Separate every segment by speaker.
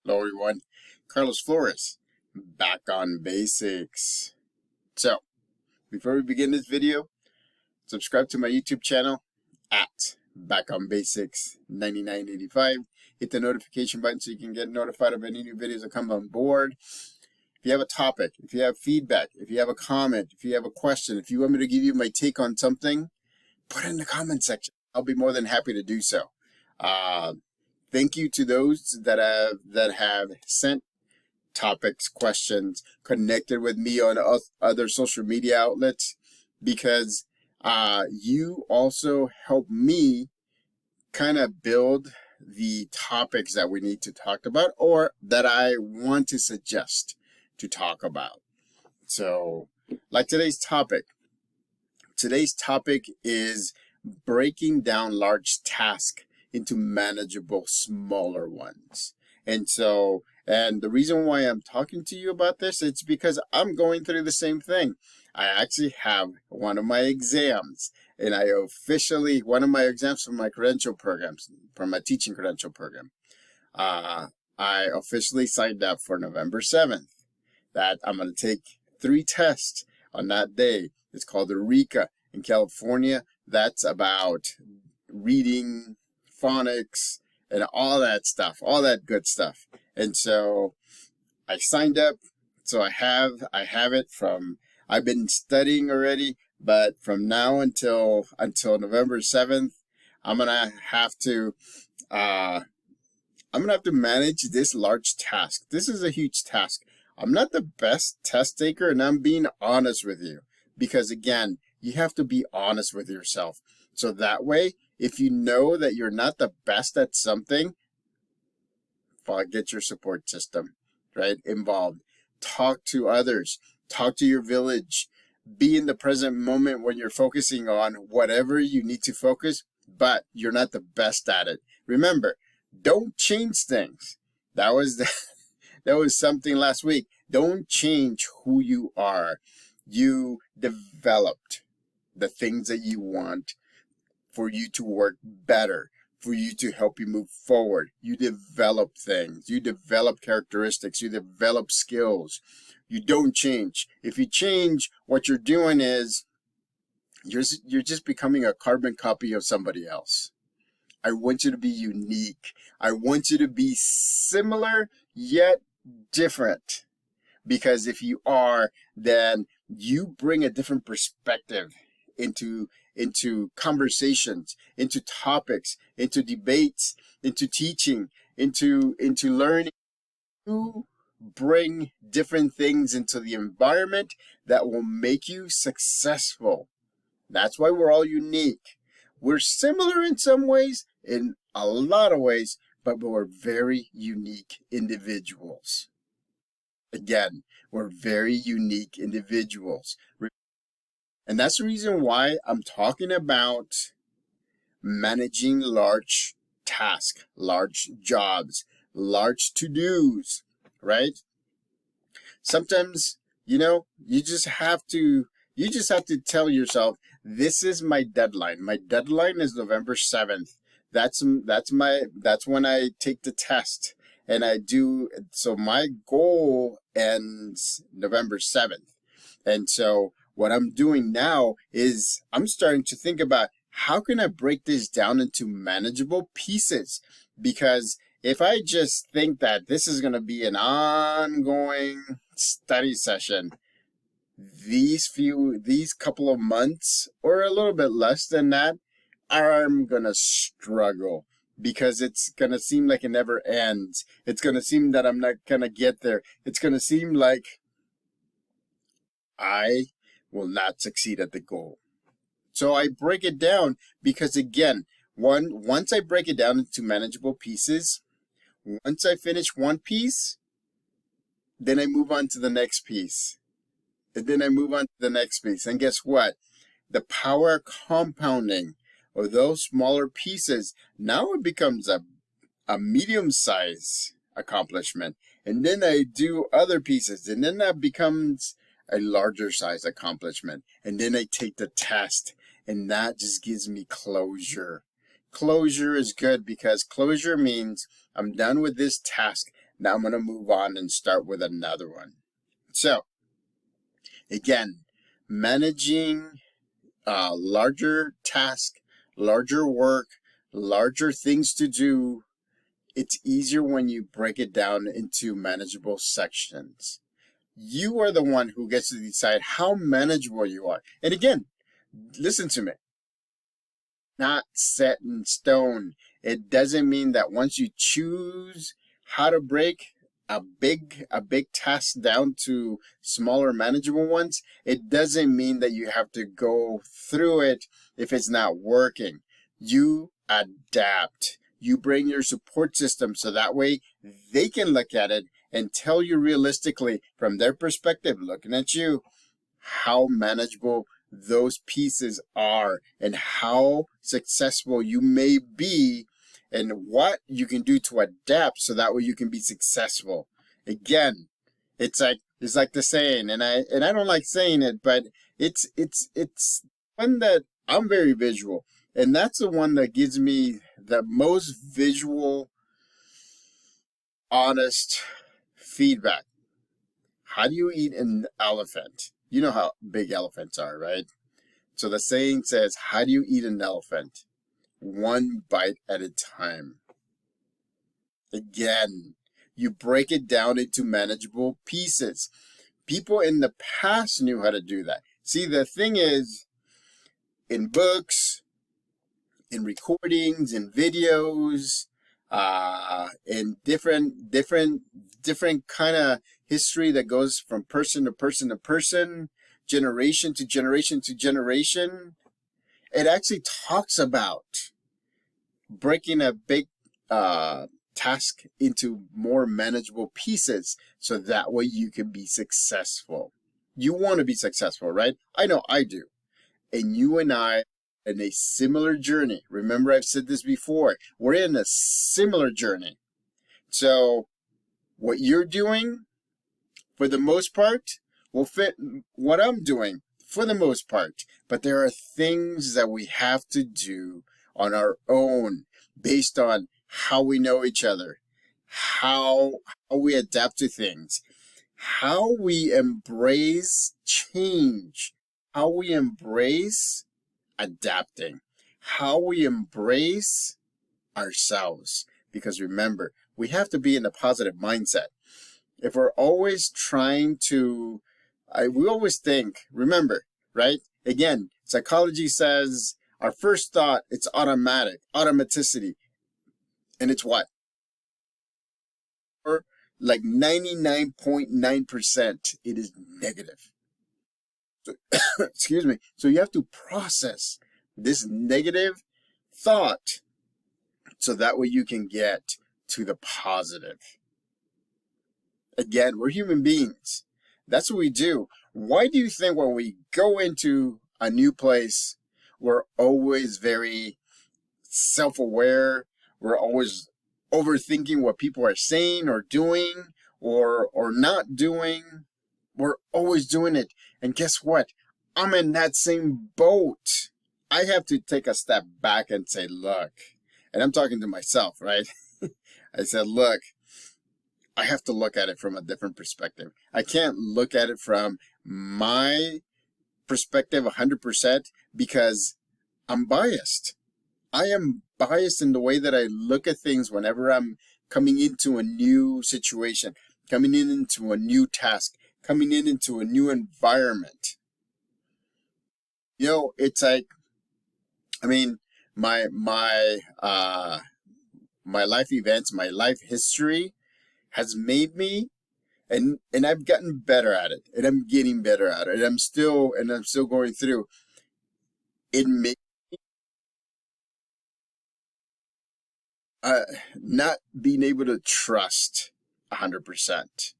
Speaker 1: Hello everyone, Carlos Flores, back on basics. So, before we begin this video, subscribe to my YouTube channel at Back on Basics 9985. Hit the notification button so you can get notified of any new videos that come on board. If you have a topic, if you have feedback, if you have a comment, if you have a question, if you want me to give you my take on something, put it in the comment section. I'll be more than happy to do so. Thank you to those that have sent topics, questions, connected with me on other social media outlets, because you also help me kind of build the topics that we need to talk about or that I want to suggest to talk about. So, like today's topic is breaking down large tasks into manageable smaller ones. And the reason why I'm talking to you about this, it's because I'm going through the same thing. I actually have one of my exams, and one of my exams from my credential programs, from my teaching credential program. I officially signed up for November 7th. That I'm going to take 3 tests on that day. It's called the RECA in California. That's about reading, phonics, and all that stuff, all that good stuff. And so I signed up. So I have it from, I've been studying already, but from now until November 7th, I'm gonna have to manage this large task. This is a huge task. I'm not the best test taker, and I'm being honest with you, because again, you have to be honest with yourself. So that way, if you know that you're not the best at something, get your support system, right, involved. Talk to others. Talk to your village. Be in the present moment when you're focusing on whatever you need to focus, but you're not the best at it. Remember, don't change things. That was something last week. Don't change who you are. You developed the things that you want for you to work better, for you to help you move forward. You develop things. You develop characteristics. You develop skills. You don't change. If you change, what you're doing is you're just becoming a carbon copy of somebody else. I want you to be unique. I want you to be similar yet different. Because if you are, then you bring a different perspective into conversations, into topics, into debates, into teaching, into learning. You bring different things into the environment that will make you successful. That's why we're all unique. We're similar in some ways, in a lot of ways, but we're very unique individuals. Again, we're very unique individuals. And that's the reason why I'm talking about managing large tasks, large jobs, large to-dos, right? Sometimes, you just have to tell yourself, this is my deadline. My deadline is November 7th. That's when I take the test. And so my goal ends November 7th. And so what I'm doing now is I'm starting to think about, how can I break this down into manageable pieces? Because if I just think that this is going to be an ongoing study session, these couple of months or a little bit less than that, I'm going to struggle, because it's going to seem like it never ends. It's going to seem that I'm not going to get there. It's going to seem like I will not succeed at the goal. So I break it down, because again, once I break it down into manageable pieces, once I finish one piece, then I move on to the next piece. And then I move on to the next piece. And guess what? The power compounding of those smaller pieces, now it becomes a medium-sized accomplishment. And then I do other pieces, and then that becomes a larger size accomplishment. And then I take the test, and that just gives me closure. Closure is good, because closure means I'm done with this task. Now I'm going to move on and start with another one. So, again, managing larger task, larger work, larger things to do, it's easier when you break it down into manageable sections. You are the one who gets to decide how manageable you are. And again, listen to me. Not set in stone. It doesn't mean that once you choose how to break a big task down to smaller manageable ones, it doesn't mean that you have to go through it if it's not working. You adapt. You bring your support system so that way they can look at it and tell you realistically from their perspective, looking at you, how manageable those pieces are and how successful you may be and what you can do to adapt so that way you can be successful. Again, it's like the saying, and I don't like saying it, but it's one that I'm very visual, and that's the one that gives me the most visual, honest feedback. How do you eat an elephant? You know how big elephants are, right? So the saying says, how do you eat an elephant? One bite at a time. Again, you break it down into manageable pieces. People in the past knew how to do that. See, the thing is, in books, in recordings, in videos, in different kind of history that goes from person to person to person, generation to generation to generation, it actually talks about breaking a big task into more manageable pieces so that way you can be successful. You want to be successful, right? I know I do. And you and I in a similar journey. Remember, I've said this before. We're in a similar journey. So what you're doing, for the most part, will fit what I'm doing for the most part. But there are things that we have to do on our own based on how we know each other, how we adapt to things, how we embrace change, how we embrace adapting, how we embrace ourselves. Because remember, we have to be in a positive mindset. If we're always trying to, we always think, remember, right? Again, psychology says our first thought, it's automaticity. And it's what? Or like 99.9%, it is negative. So, excuse me. So you have to process this negative thought so that way you can get to the positive. Again, we're human beings. That's what we do. Why do you think when we go into a new place, we're always very self-aware? We're always overthinking what people are saying or doing or not doing. We're always doing it. And guess what? I'm in that same boat. I have to take a step back and say, look, and I'm talking to myself, right? I said, look, I have to look at it from a different perspective. I can't look at it from my perspective 100% because I'm biased. I am biased in the way that I look at things whenever I'm coming into a new situation, coming into a new task, coming into a new environment. You know, it's like, I mean, my life events, my life history has made me, and I've gotten better at it, and I'm getting better at it, and I'm still going through. It made not being able to trust 100%.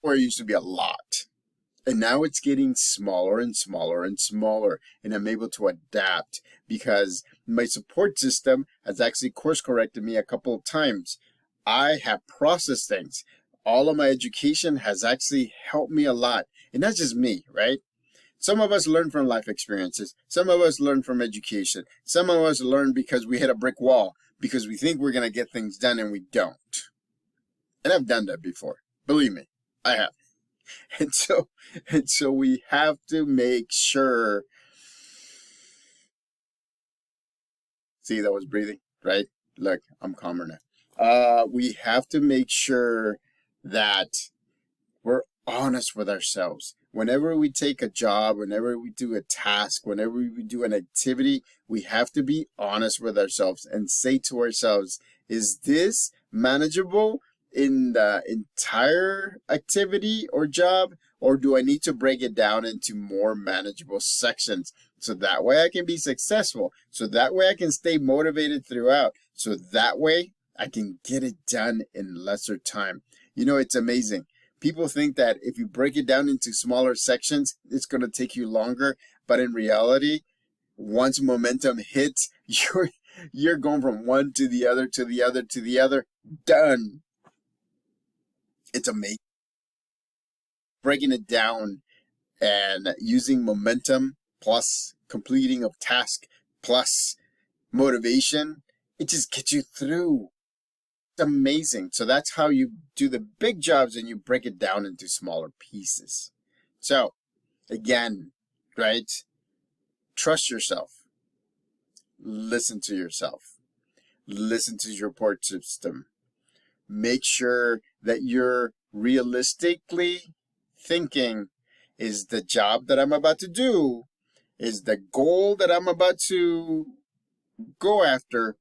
Speaker 1: Where it used to be a lot. And now it's getting smaller and smaller and smaller, and I'm able to adapt because my support system has actually course corrected me a couple of times. I have processed things. All of my education has actually helped me a lot. And not just me, right? Some of us learn from life experiences. Some of us learn from education. Some of us learn because we hit a brick wall, because we think we're going to get things done and we don't. And I've done that before. Believe me, I have. And so, and so we have to make sure. See, that was breathing, right? Look, I'm calmer now. We have to make sure that we're honest with ourselves. Whenever we take a job, whenever we do a task, whenever we do an activity, we have to be honest with ourselves and say to ourselves, is this manageable in the entire activity or job? Or do I need to break it down into more manageable sections? So that way I can be successful. So that way I can stay motivated throughout. So that way I can get it done in lesser time. You know, it's amazing. People think that if you break it down into smaller sections, it's going to take you longer. But in reality, once momentum hits, you're going from one to the other, to the other, to the other. Done. It's amazing. Breaking it down and using momentum plus completing of task plus motivation, it just gets you through. It's amazing. So that's how you do the big jobs and you break it down into smaller pieces. So again, right? Trust yourself. Listen to yourself. Listen to your support system. Make sure that you're realistically thinking, is the job that I'm about to do, is the goal that I'm about to go after,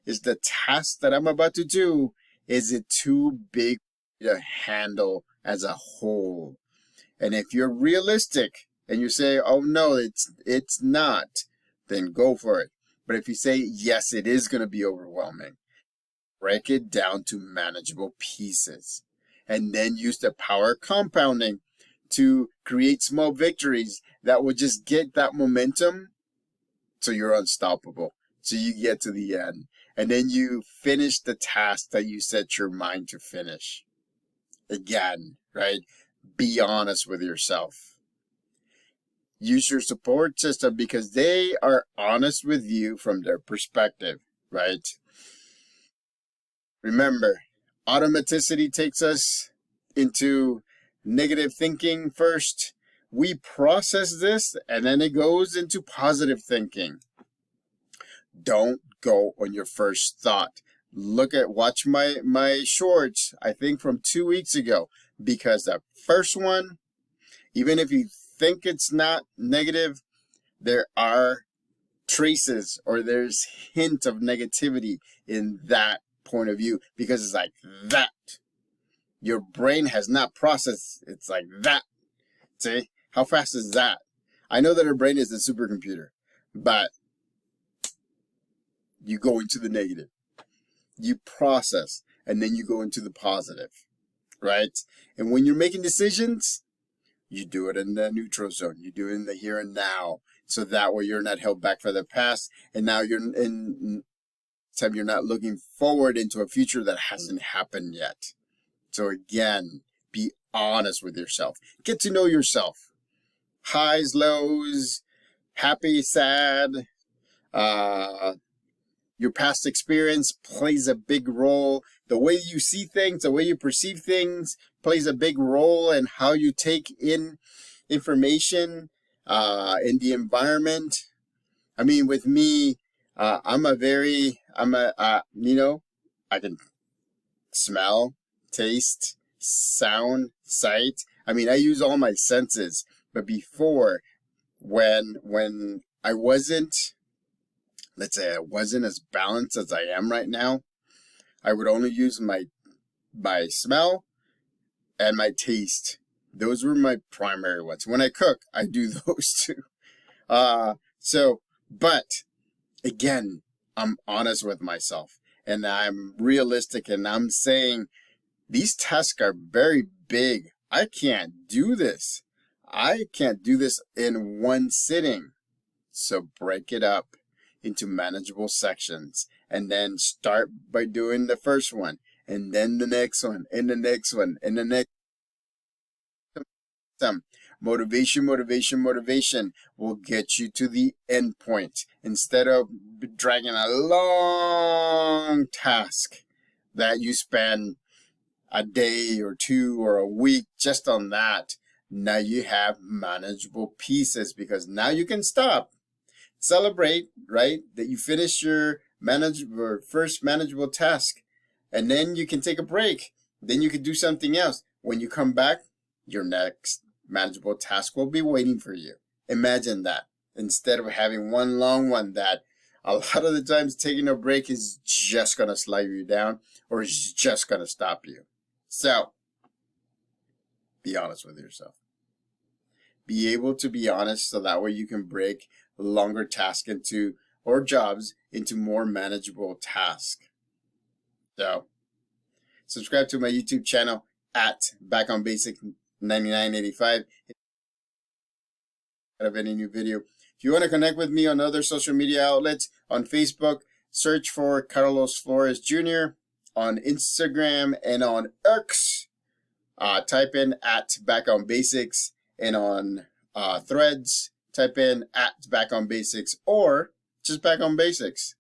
Speaker 1: is the task that I'm about to do, is it too big to handle as a whole? And if you're realistic and you say, oh no, it's not, then go for it. But if you say, yes, it is going to be overwhelming, break it down to manageable pieces. And then use the power of compounding to create small victories that will just get that momentum so you're unstoppable. So you get to the end. And then you finish the task that you set your mind to finish. Again, right? Be honest with yourself. Use your support system because they are honest with you from their perspective, right? Remember, automaticity takes us into negative thinking first. We process this and then it goes into positive thinking. Don't go on your first thought. Watch my shorts, I think from 2 weeks ago, because the first one, even if you think it's not negative, there are traces or there's hint of negativity in that point of view because it's like that. Your brain has not processed. It's like that. See? How fast is that? I know that our brain is a supercomputer, but you go into the negative. You process, and then you go into the positive, right? And when you're making decisions, you do it in the neutral zone. You do it in the here and now. So that way you're not held back for the past. And now you're not looking forward into a future that hasn't happened yet. So again, be honest with yourself. Get to know yourself. Highs, lows, happy, sad. Your past experience plays a big role. The way you see things, the way you perceive things plays a big role in how you take in information in the environment. I mean, with me, I can smell, taste, sound, sight. I mean, I use all my senses. But before, when I wasn't, let's say I wasn't as balanced as I am right now, I would only use my smell and my taste. Those were my primary ones. When I cook, I do those too. But again, I'm honest with myself and I'm realistic and I'm saying these tasks are very big. I can't do this. I can't do this in one sitting. So break it up into manageable sections and then start by doing the first one and then the next one and the next one and the next. Motivation will get you to the end point instead of dragging a long task that you spend a day or two or a week just on that, now you have manageable pieces, because now you can stop, celebrate, right, that you finish your first manageable task, and then you can take a break. Then you can do something else. When you come back, your next manageable task will be waiting for you. Imagine that, instead of having one long one that a lot of the times taking a break is just going to slow you down, or is just going to stop you. So, be honest with yourself. Be able to be honest, so that way you can break longer tasks into, or jobs into, more manageable tasks. So, subscribe to my YouTube channel at Back on Basic 9985 of any new video. If you want to connect with me on other social media outlets, on Facebook, search for Carlos Flores Jr. On Instagram and on X, type in at Back on Basics, and on Threads, type in at Back on Basics, or just Back on Basics,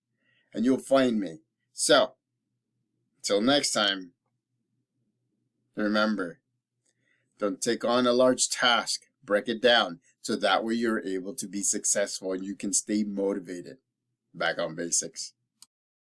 Speaker 1: and you'll find me. So, until next time, remember, don't take on a large task. Break it down, so that way you're able to be successful and you can stay motivated. Back on Basics.